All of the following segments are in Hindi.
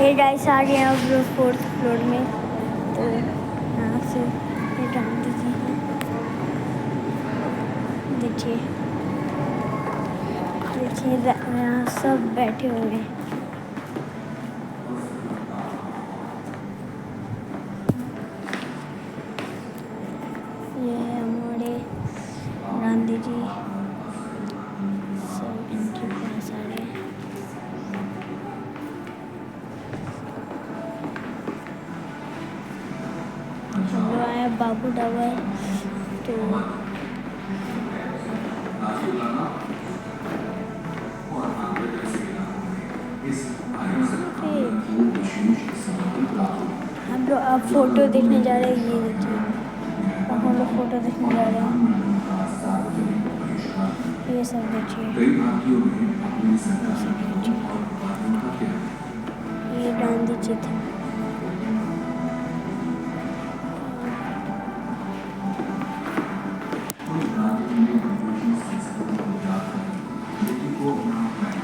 ये गाइस आ गए हैं अब लोग 4th फ्लोर में। तो यहाँ से ये गांधी जी हैं, देखिए देखिए यहाँ सब बैठे हुए हैं। ये है हमारे गांधी जी, सब इनके पास आ रहे हैं। हम लोग आए बाबू टावर। तो हम लोग अब फोटो देखने जा रहे हैं। ये देखिए अब हम लोग फोटो देखने जा रहे हैं। ये सब देखिए, ये गांधी जी थे।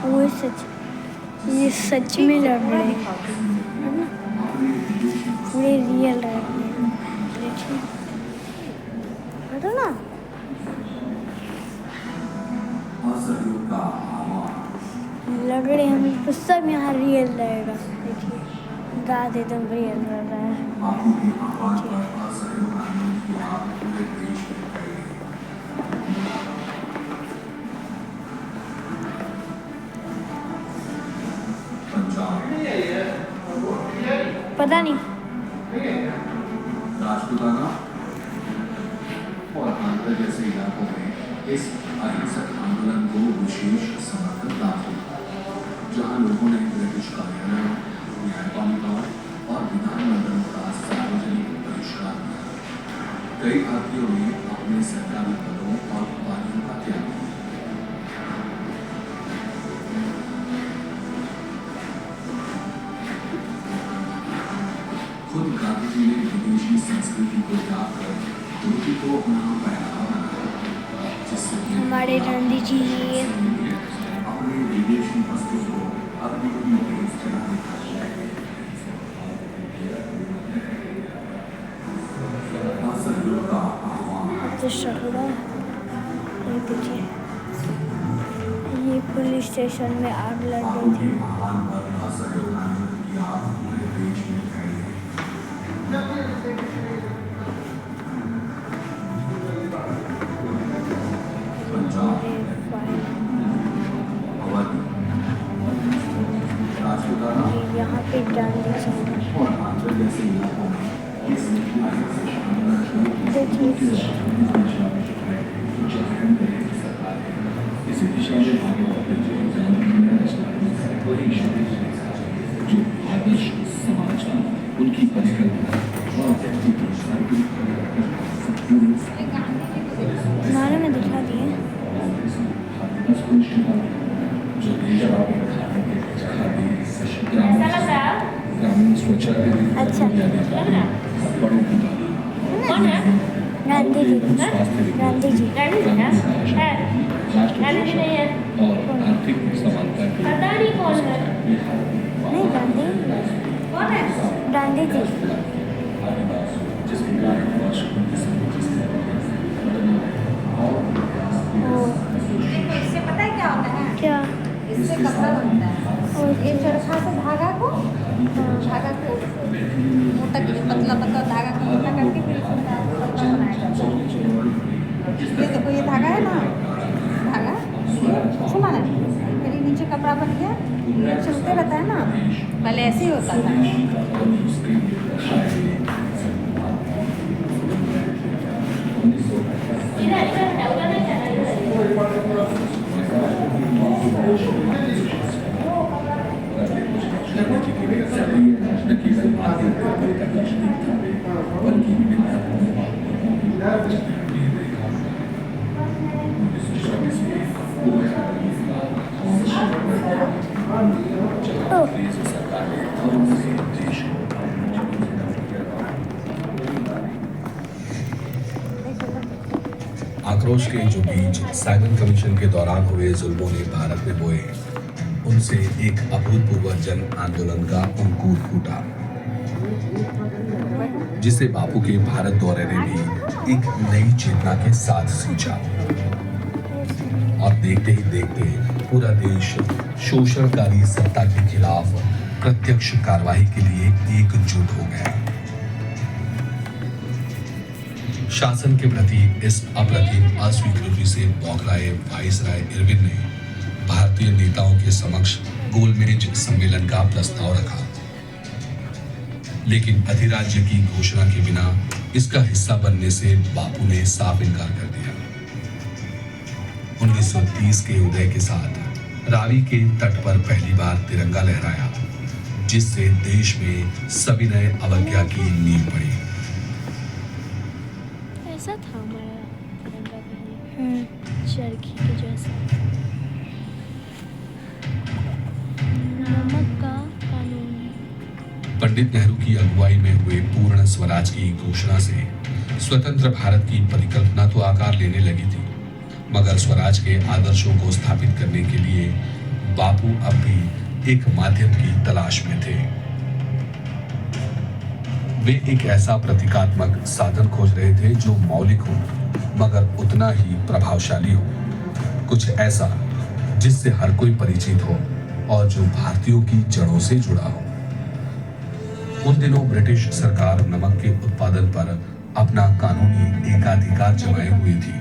वो सच, ये सच में लड़ रहे हैं, है ना, पूरे रियल लड़ रहे हैं। देखिए है ना, लड़ रहे हैं हम तो सब यहाँ रियल रहेगा। देखिए गाद एकदम रियल लड़ रहा है। पता नहीं राजपूताना और आंध्र जैसे इलाकों में इस अहिंसक आंदोलन को विशेष समर्थन प्राप्त हुआ, जहां लोगों ने ब्रिटिश कार्यालय, न्यायपालिका और विधानमंडल का सार्वजनिक बहिष्कार किया। कई भारतीयों ने अपने सरकारी पदों और उपाधियों का त्याग किया। खुद गांधी जी ने विदेशी संस्कृति को त्याग कर धोती को अपना पहनावा बनाया, जिससे हमारे गांधी जी अपने विदेशी वस्त्रों को अपनी देश चलाने का असहयोग का आह्वान। तो शकुड़ा ये देखिए, ये पुलिस स्टेशन में आग लग गई थी। असहयोग आंदोलन की आग पूरे देश में फैल गई। पंजाब, अवध, राजपूताना यहाँ पे गांधी जी और आंध्र जैसे इलाकों में इस इसी दिशा में आगे बढ़ते जो आदर्श समाज का उनकी परिकल्पना और हमारे में दिखा दिए। जो ग्रामीण स्वच्छता के लिए अच्छा बड़ों की गांधी जी, गांधी जी और आर्थिक समानता की नहीं, गांधी जी जिसके कारण इससे पता है क्या होता है? क्या इससे कपड़ा बनता है। ये चरखा से धागा को मोटा पतला धागा को मोटा करके फिर इसमें कपड़ा बनाया जाता है। ये देखो, ये धागा है ना, धागा सुना ना, फिर ये नीचे कपड़ा बन गया, ये चलते रहता है ना, पहले ऐसे ही होता था। आक्रोश के जो बीज साइमन कमीशन के दौरान हुए जुल्मों ने भारत में बोए, उनसे एक अभूतपूर्व जन आंदोलन का अंकुर फूटा, जिसे बापू के भारत दौरे ने भी एक नई चेतना के साथ सींचा। और देखते ही देखते पूरा देश शोषणकारी सत्ता के खिलाफ प्रत्यक्ष कार्रवाई के लिए एकजुट हो गया। शासन के प्रति इस अप्रतिम अस्वीकृति से बौखलाए वाइसराय इरविन ने भारतीय नेताओं के समक्ष गोलमेज सम्मेलन का प्रस्ताव रखा, लेकिन अधिराज्य की घोषणा के बिना इसका हिस्सा बनने से बापू ने साफ इनकार कर दिया। 1930 के उदय के साथ रावी के तट पर पहली बार तिरंगा लहराया, जिससे देश में सविनय अवज्ञा की नींव पड़ी। ऐसा था हमारा तिरंगा पहले, चरखी के जैसा। नमक का कानून। पंडित नेहरू की अगुवाई में हुए पूर्ण स्वराज की घोषणा से स्वतंत्र भारत की परिकल्पना तो आकार लेने लगी थी, मगर स्वराज के आदर्शों को स्थापित करने के लिए बापू अब भी एक माध्यम की तलाश में थे। वे एक ऐसा प्रतीकात्मक साधन खोज रहे थे जो मौलिक हो मगर उतना ही प्रभावशाली हो, कुछ ऐसा जिससे हर कोई परिचित हो और जो भारतीयों की जड़ों से जुड़ा हो। उन दिनों ब्रिटिश सरकार नमक के उत्पादन पर अपना कानूनी एकाधिकार जमाए हुई थी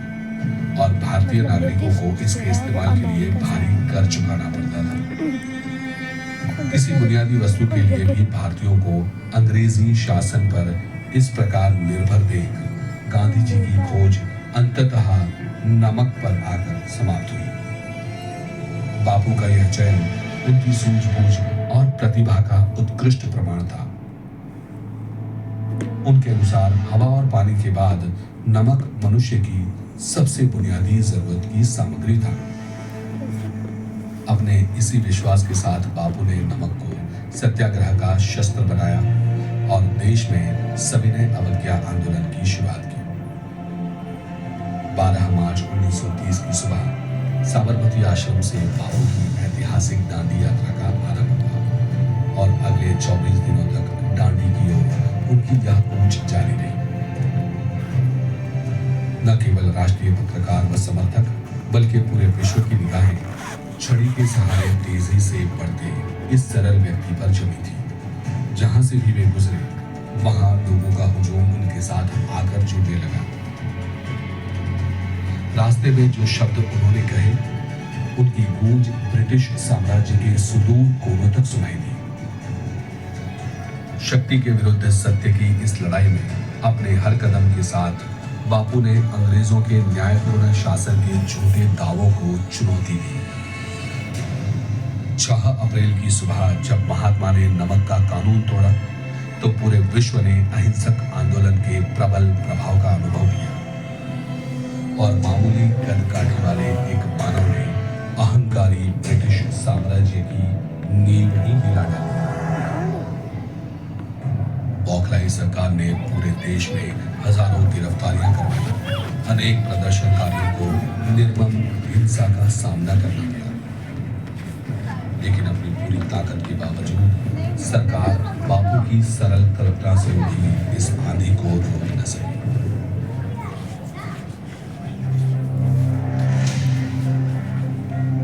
और भारतीय नागरिकों को इसके इस्तेमाल के लिए भारी कर चुकाना पड़ता था। किसी बुनियादी वस्तु के लिए भी भारतीयों को अंग्रेजी शासन पर इस प्रकार निर्भर देख गांधी जी की खोज अंततः नमक पर आकर समाप्त हुई। बापू का यह चयन उनकी सूझबूझ और प्रतिभा का उत्कृष्ट प्रमाण था। उनके अनुसार हवा और पानी के बाद नमक मनुष्य की सबसे बुनियादी जरूरत की सामग्री था। अपने इसी विश्वास के साथ बापू ने नमक को सत्याग्रह का शस्त्र बनाया और देश में सविनय अवज्ञा आंदोलन की शुरुआत की। 12 मार्च 1930 की सुबह साबरमती आश्रम से बापू की ऐतिहासिक दांडी यात्रा का आरंभ हुआ और अगले 24 दिनों तक दांडी की ओर उनकी यह कूच जारी रही। न केवल राष्ट्रीय पत्रकार व समर्थक बल्कि पूरे विश्व की निगाहें छड़ी के सहारे तेजी से बढ़ते इस सरल व्यक्ति पर जमी थी। जहां से भी वे गुजरे वहां लोगों का हुजूम उनके साथ आकर जुड़ने लगा। रास्ते में जो शब्द उन्होंने कहे उनकी गूंज ब्रिटिश साम्राज्य के सुदूर कोनों तक सुनाई दी। शक्ति के विरुद्ध सत्य की इस लड़ाई में अपने हर कदम के साथ बापू ने अंग्रेजों के न्यायपूर्ण शासन के झूठे दावों को चुनौती दी। 6 अप्रैल की सुबह जब महात्मा ने नमक का कानून तोड़ा तो पूरे विश्व ने अहिंसक आंदोलन के प्रबल प्रभाव का अनुभव किया और मामूली कद काठी वाले एक मानव ने अहंकारी ब्रिटिश साम्राज्य की नींव ही हिला डाली। बौखलाई सरकार ने पूरे देश में हजारों गिरफ्तारियां करवाई, अनेक प्रदर्शनकारियों को निर्मम हिंसा का सामना करना पड़ा, लेकिन अपनी पूरी ताकत के बावजूद सरकार बापू की सरल कल्पना से उठी इस आंधी को रोक न सकी।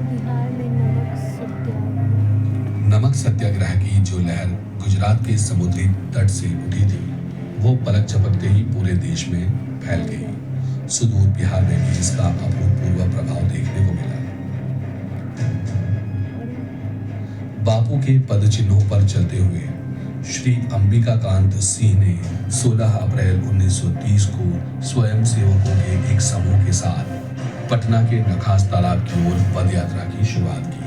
बिहार में नमक सत्याग्रह। नमक सत्याग्रह की जो लहर गुजरात के समुद्री तट से उठी थी वो पलक झपकते ही पूरे देश में फैल गई। सुदूर बिहार में भी इसका अभूतपूर्व प्रभाव देखने को मिला। बापू के पद चिन्हों पर चलते हुए श्री अंबिकाकांत सिंह ने 16 अप्रैल 1930 को स्वयं सेवकों के एक समूह के साथ पटना के नखास तालाब की ओर पद यात्रा की शुरुआत की।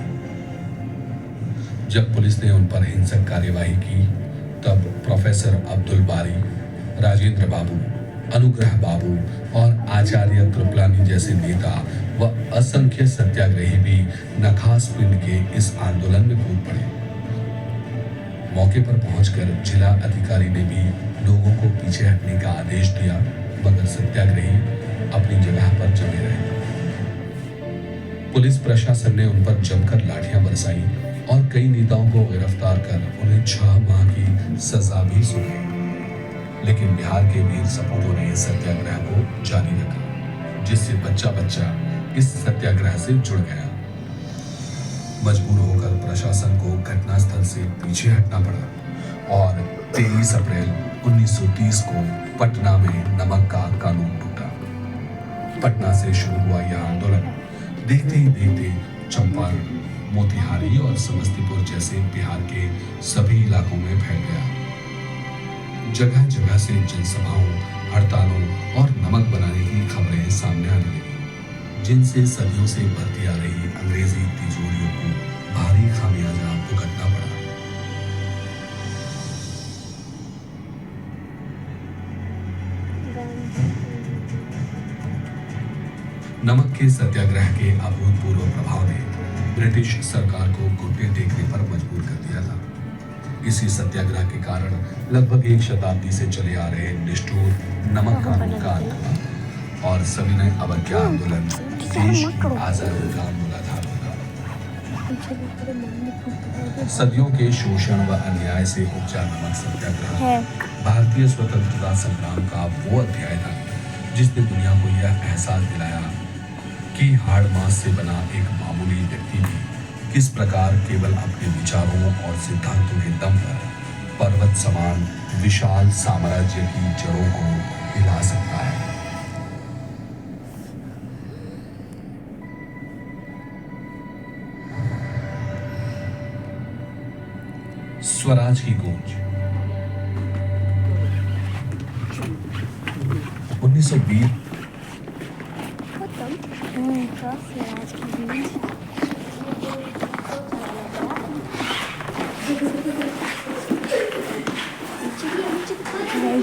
जब पुलिस ने उन पर हिंसक कार्यवाही की तब प्रोफेसर अब्दुल बारी, राजेंद्र बाबू, अनुग्रह बाबू और आचार्य कृपलानी जैसे नेता व असंख्य सत्याग्रही भी नखास पिंड के इस आंदोलन में कूद पड़े। मौके पर पहुंचकर जिला अधिकारी ने भी लोगों को पीछे हटने का आदेश दिया, मगर सत्याग्रही अपनी जगह पर जमे रहे। पुलिस प्रशासन ने उन पर जमकर लाठियां बरसाई और कई नेताओं को गिरफ्तार कर उन्हें 6 माह की सजा भी सुनाई। लेकिन बिहार के वीर सपूतों ने इस सत्याग्रह को जारी रखा, जिससे बच्चा बच्चा इस सत्याग्रह से जुड़ गया। मजबूर होकर प्रशासन को घटनास्थल से पीछे हटना पड़ा और 23 अप्रैल 1930 को पटना में नमक का कानून टूटा। पटना से शुरू हुआ यह आंदोलन देखते ही देखते चंपारण, मोतिहारी और समस्तीपुर जैसे बिहार के सभी इलाकों में फैल गया। जगह जगह से जनसभाओं, हड़तालों और नमक बनाने की खबरें सामने आने लगी, जिनसे सदियों से बढ़ती आ रही अंग्रेजी तिजोरियों को भारी खामियाजा भुगतना पड़ा। नमक के सत्याग्रह के अभूतपूर्व प्रभाव ने ब्रिटिश सरकार को घुटने टेकने पर मजबूर कर दिया था। इसी सत्याग्रह के कारण लगभग 1 शताब्दी से चले आ रहे निष्ठुर नमक कानून का अंत हुआ और सविनय अवज्ञा आंदोलन देश की आजादी का मूलाधार होगा। सदियों के शोषण व अन्याय से उपजा नमक सत्याग्रह भारतीय स्वतंत्रता संग्राम का वो अध्याय था जिसने दुनिया को यह एहसास दिलाया कि हाड़ मांस से बना एक मामूली व्यक्ति भी किस प्रकार केवल अपने विचारों और सिद्धांतों के दम पर पर्वत समान विशाल साम्राज्य की जड़ों को हिला सकता है। स्वराज की गूंज 1920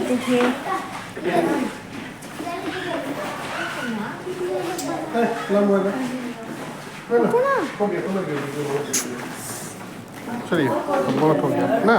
देखिए चलिए बहुत हो गया ना।